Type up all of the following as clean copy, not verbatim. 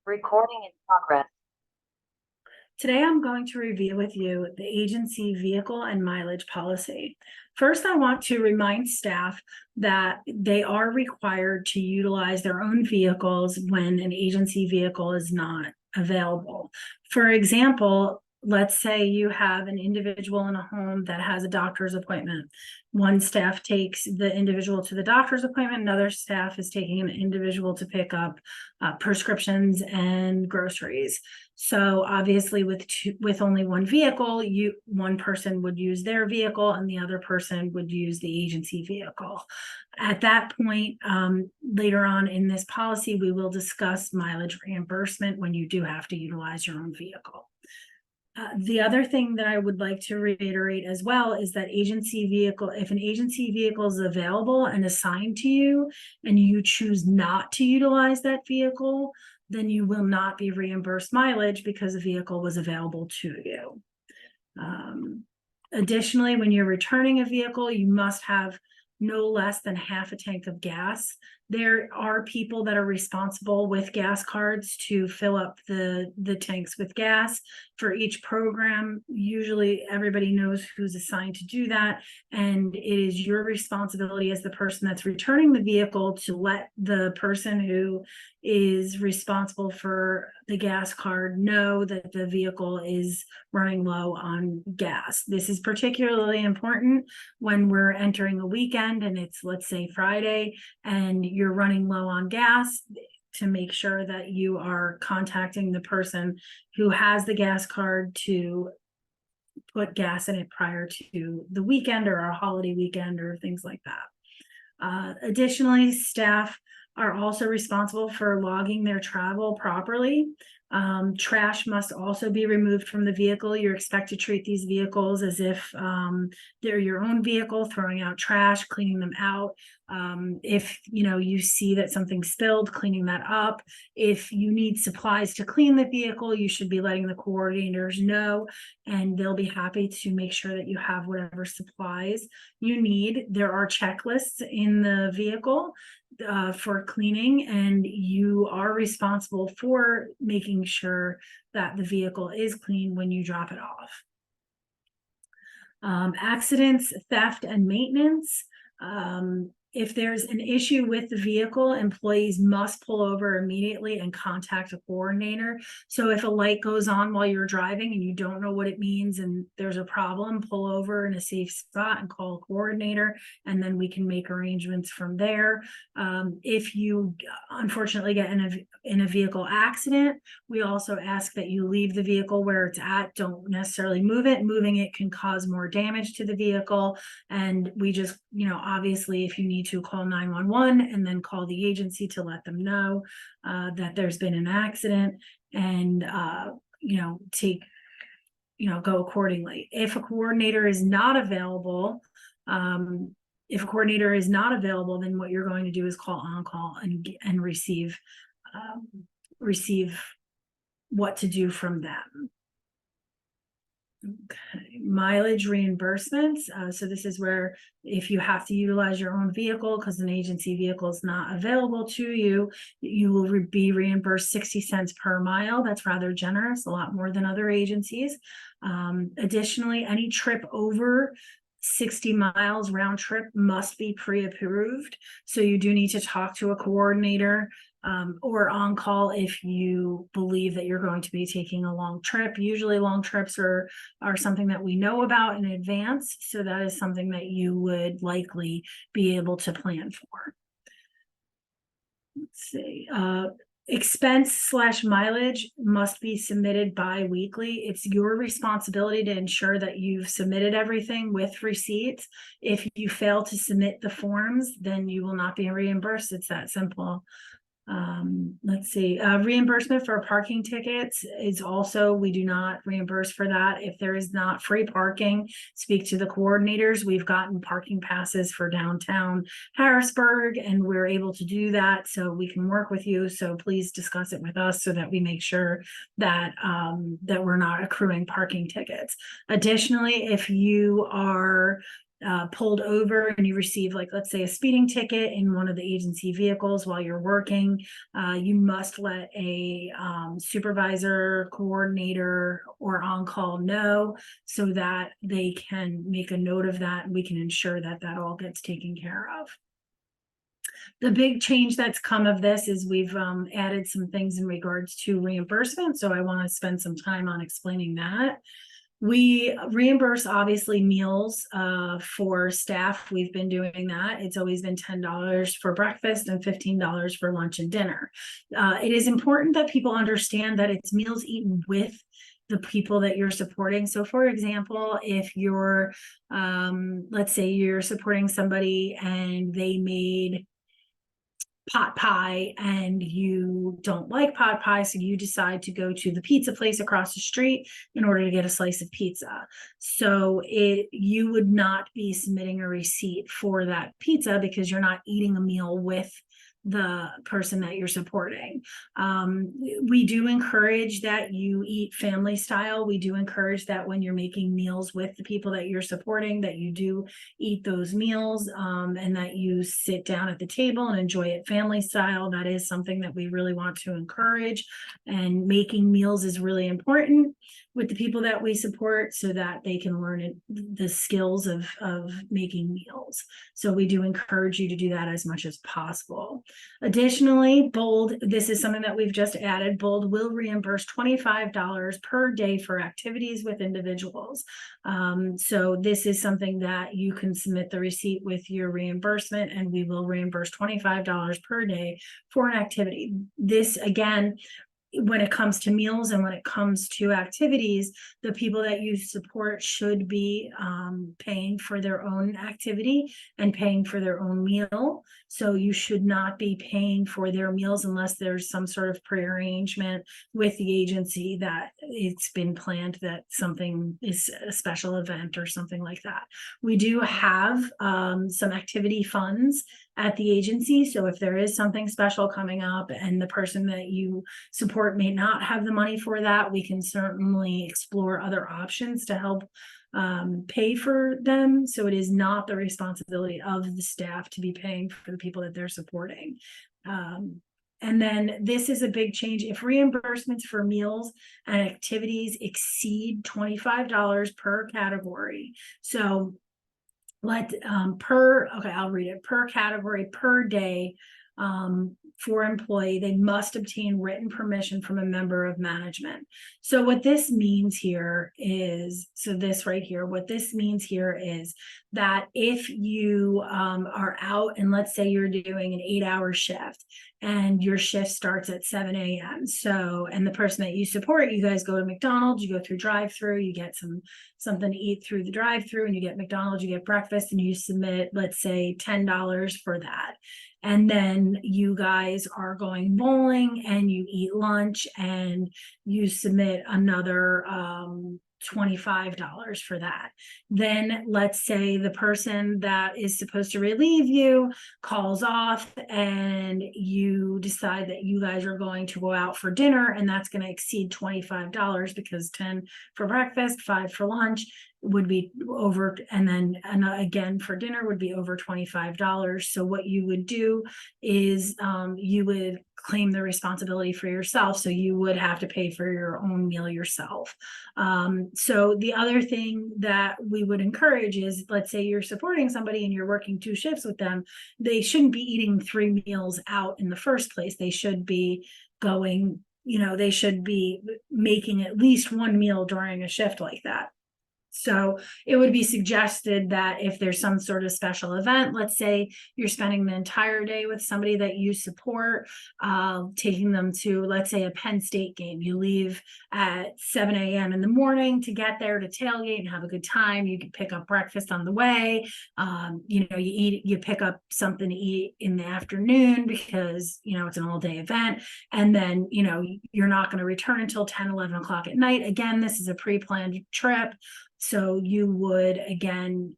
Recording in progress. Today, I'm going to review with you the agency vehicle and mileage policy. First, I want to remind staff that they are required to utilize their own vehicles when an agency vehicle is not available. For example, let's say you have an individual in a home that has a doctor's appointment. One staff takes the individual to the doctor's appointment, another staff is taking an individual to pick up prescriptions and groceries. So obviously with only one vehicle, one person would use their vehicle and the other person would use the agency vehicle. At that point, later on in this policy, we will discuss mileage reimbursement when you do have to utilize your own vehicle. The other thing that I would like to reiterate as well is that if an agency vehicle is available and assigned to you and you choose not to utilize that vehicle, then you will not be reimbursed mileage because the vehicle was available to you. Additionally, when you're returning a vehicle, you must have no less than half a tank of gas. There are people that are responsible with gas cards to fill up the tanks with gas for each program. Usually everybody knows who's assigned to do that, and it is your responsibility as the person that's returning the vehicle to let the person who is responsible for the gas card know that the vehicle is running low on gas. This is particularly important when we're entering a weekend and it's, let's say, Friday, and you're running low on gas, to make sure that you are contacting the person who has the gas card to put gas in it prior to the weekend or a holiday weekend or things like that. Additionally, staff are also responsible for logging their travel properly. Trash must also be removed from the vehicle. You're expected to treat these vehicles as if they're your own vehicle, throwing out trash, cleaning them out. If you see that something spilled, cleaning that up. If you need supplies to clean the vehicle, you should be letting the coordinators know, and they'll be happy to make sure that you have whatever supplies you need. There are checklists in the vehicle for cleaning, and you are responsible for making sure that the vehicle is clean when you drop it off. Accidents, theft, and maintenance. If there's an issue with the vehicle, employees must pull over immediately and contact a coordinator. So if a light goes on while you're driving and you don't know what it means and there's a problem, pull over in a safe spot and call a coordinator, and then we can make arrangements from there. If you unfortunately get in a vehicle accident, we also ask that you leave the vehicle where it's at. Don't necessarily move it. Moving it can cause more damage to the vehicle. And we just, obviously, if you need to, call 911 and then call the agency to let them know that there's been an accident, and go accordingly. If a coordinator is not available, then what you're going to do is call on call and receive what to do from them. Okay, mileage reimbursements. So this is where if you have to utilize your own vehicle because an agency vehicle is not available to you, you will be reimbursed 60 cents per mile. That's rather generous, a lot more than other agencies. Additionally, any trip over 60 miles round trip must be pre-approved. So you do need to talk to a coordinator or on call if you believe that you're going to be taking a long trip. Usually long trips are something that we know about in advance. So that is something that you would likely be able to plan for. Let's see. Expense/mileage must be submitted bi-weekly. It's your responsibility to ensure that you've submitted everything with receipts. If you fail to submit the forms, then you will not be reimbursed. It's that simple. Let's see, reimbursement for parking tickets is also, we do not reimburse for that. If there is not free parking, speak to the coordinators. We've gotten parking passes for downtown Harrisburg, and we're able to do that, so we can work with you. So please discuss it with us so that we make sure that that we're not accruing parking tickets. Additionally, if you are pulled over and you receive, like, let's say a speeding ticket in one of the agency vehicles while you're working, you must let a supervisor, coordinator, or on-call know so that they can make a note of that and we can ensure that that all gets taken care of. The big change that's come of this is we've added some things in regards to reimbursement. So I want to spend some time on explaining that. We reimburse obviously meals for staff. We've been doing that. It's always been $10 for breakfast and $15 for lunch and dinner. It is important that people understand that it's meals eaten with the people that you're supporting. So for example, if you're, let's say you're supporting somebody and they made pot pie and you don't like pot pie, so you decide to go to the pizza place across the street in order to get a slice of pizza. So you would not be submitting a receipt for that pizza because you're not eating a meal with the person that you're supporting. We do encourage that you eat family style. We do encourage that when you're making meals with the people that you're supporting, that you do eat those meals, and that you sit down at the table and enjoy it family style. That is something that we really want to encourage. And making meals is really important with the people that we support so that they can learn the skills of making meals. So we do encourage you to do that as much as possible. Additionally, Bold, this is something that we've just added, Bold will reimburse $25 per day for activities with individuals. So this is something that you can submit the receipt with your reimbursement, and we will reimburse $25 per day for an activity. This, again, when it comes to meals and when it comes to activities, the people that you support should be paying for their own activity and paying for their own meal. So you should not be paying for their meals unless there's some sort of prearrangement with the agency that it's been planned that something is a special event or something like that. We do have some activity funds at the agency. So if there is something special coming up and the person that you support may not have the money for that, we can certainly explore other options to help pay for them. So it is not the responsibility of the staff to be paying for the people that they're supporting. And then this is a big change. If reimbursements for meals and activities exceed $25 per category, so I'll read it. Per category per day, for employee, they must obtain written permission from a member of management. So what this means here is, what this means here is that if you are out and let's say you're doing an 8-hour shift and your shift starts at 7 a.m. And the person that you support, you guys go to McDonald's, you go through drive-through, you get something to eat through the drive-through, and you get McDonald's, you get breakfast, and you submit, let's say, $10 for that. And then you guys are going bowling and you eat lunch and you submit another $25 for that. Then let's say the person that is supposed to relieve you calls off and you decide that you guys are going to go out for dinner, and that's going to exceed $25 because 10 for breakfast, 5 for lunch would be over, and then again for dinner would be over $25. So what you would do is you would claim the responsibility for yourself. So you would have to pay for your own meal yourself. So the other thing that we would encourage is, let's say you're supporting somebody and you're working 2 shifts with them, they shouldn't be eating 3 meals out in the first place. They should be going, they should be making at least 1 meal during a shift like that. So it would be suggested that if there's some sort of special event, let's say you're spending the entire day with somebody that you support, taking them to, let's say, a Penn State game. You leave at 7 a.m. in the morning to get there to tailgate and have a good time. You can pick up breakfast on the way. You pick up something to eat in the afternoon because, it's an all-day event. And then, you're not going to return until 10, 11 o'clock at night. Again, this is a pre-planned trip. So you would, again,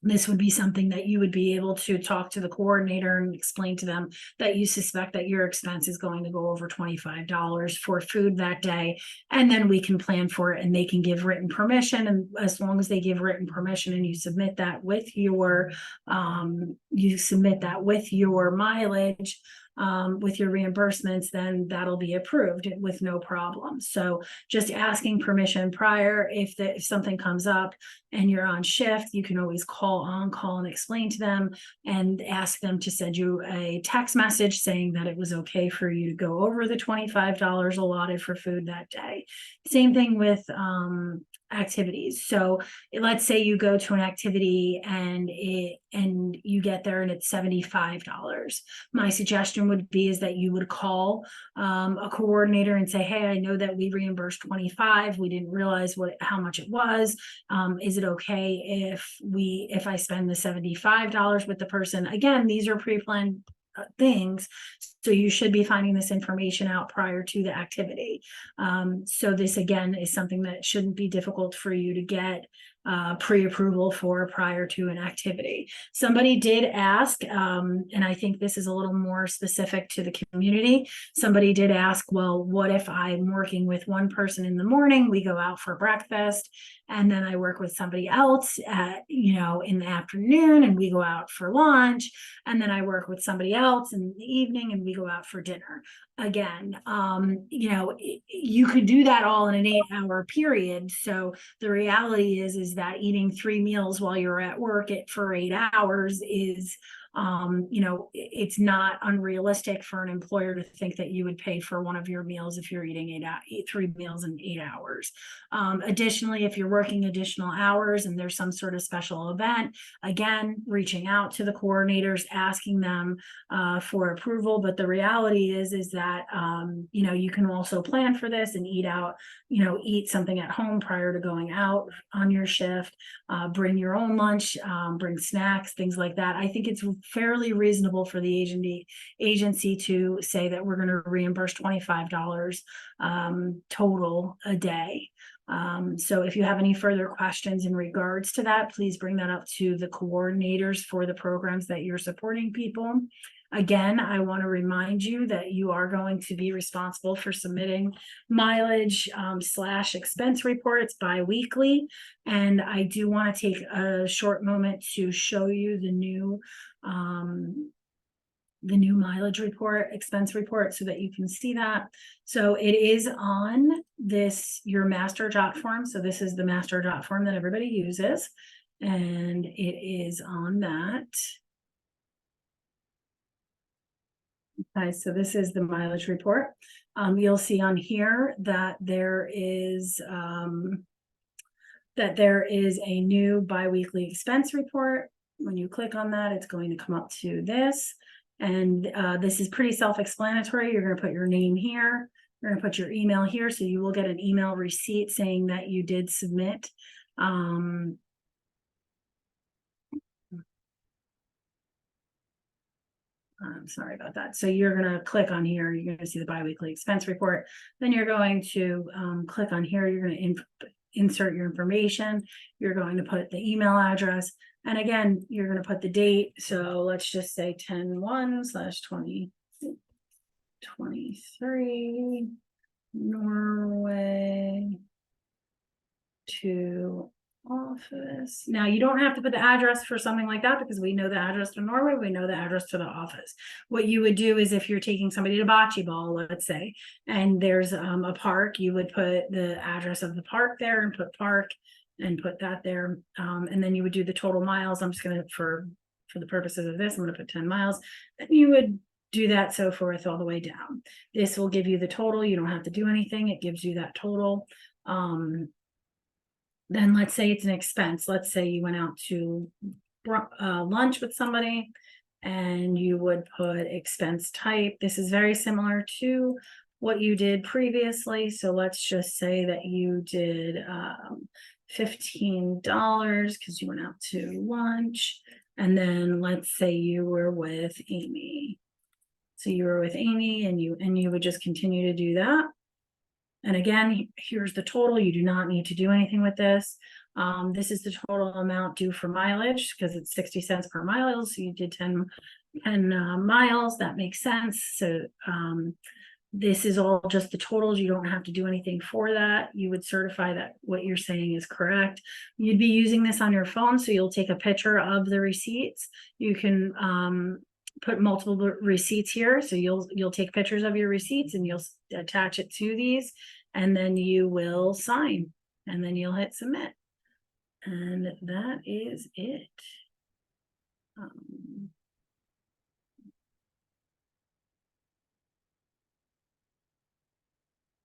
this would be something that you would be able to talk to the coordinator and explain to them that you suspect that your expense is going to go over $25 for food that day. And then we can plan for it and they can give written permission. And as long as they give written permission and you submit that with your mileage, with your reimbursements, then that'll be approved with no problem. So just asking permission prior, if something comes up and you're on shift, you can always call and explain to them and ask them to send you a text message saying that it was okay for you to go over the $25 allotted for food that day. Same thing with activities. So let's say you go to an activity and you get there and it's $75. My suggestion would be is that you would call a coordinator and say, hey, I know that we reimbursed 25. We didn't realize how much it was. Is it okay if I spend the $75 with the person? Again, these are pre-planned things, so you should be finding this information out prior to the activity. So this again is something that shouldn't be difficult for you to get pre-approval for prior to an activity. Somebody did ask, and I think this is a little more specific to the community. Somebody did ask, well, what if I'm working with one person in the morning, we go out for breakfast, and then I work with somebody else in the afternoon and we go out for lunch, and then I work with somebody else in the evening and we go out for dinner. Again, you could do that all in an 8-hour period. So the reality is that eating 3 meals while you're at work for 8 hours is, it's not unrealistic for an employer to think that you would pay for one of your meals if you're eating 3 meals in 8 hours. Additionally, if you're working additional hours and there's some sort of special event, again, reaching out to the coordinators, asking them for approval. But the reality is that, you can also plan for this and eat something at home prior to going out on your shift, bring your own lunch, bring snacks, things like that. I think it's fairly reasonable for the agency to say that we're going to reimburse $25 total a day. So if you have any further questions in regards to that, please bring that up to the coordinators for the programs that you're supporting people. Again, I want to remind you that you are going to be responsible for submitting mileage / expense reports bi-weekly. And I do want to take a short moment to show you the new mileage report, expense report, so that you can see that. So it is on your master jot form. So this is the master jot form that everybody uses, and it is on that. Okay, so this is the mileage report. You'll see on here that there is a new biweekly expense report. When you click on that, it's going to come up to this. And this is pretty self-explanatory. You're going to put your name here. You're going to put your email here. So you will get an email receipt saying that you did submit. I'm sorry about that. So you're going to click on here. You're going to see the biweekly expense report. Then you're going to click on here. You're going to insert your information. You're going to put the email address. And again, you're going to put the date. So let's just say 10/1/2023, Norway to office. Now you don't have to put the address for something like that because we know the address to Norway, we know the address to the office. What you would do is if you're taking somebody to bocce ball, let's say, and there's a park, you would put the address of the park there and put park and put that there. And then you would do the total miles. I'm just going to, for the purposes of this, I'm going to put 10 miles. And you would do that so forth all the way down. This will give you the total. You don't have to do anything. It gives you that total. Then let's say it's an expense. Let's say you went out to lunch with somebody and you would put expense type. This is very similar to what you did previously. So let's just say that you did $15 because you went out to lunch. And then let's say you were with Amy. So you were with Amy and you would just continue to do that. And again, here's the total. You do not need to do anything with this. This is the total amount due for mileage, because it's 60 cents per mile, so you did 10 miles, that makes sense. So, this is all just the totals. You don't have to do anything for that. You would certify that what you're saying is correct. You'd be using this on your phone, so you'll take a picture of the receipts. You can put multiple receipts here, so you'll take pictures of your receipts and you'll attach it to these, and then you will sign, and then you'll hit submit. And that is it.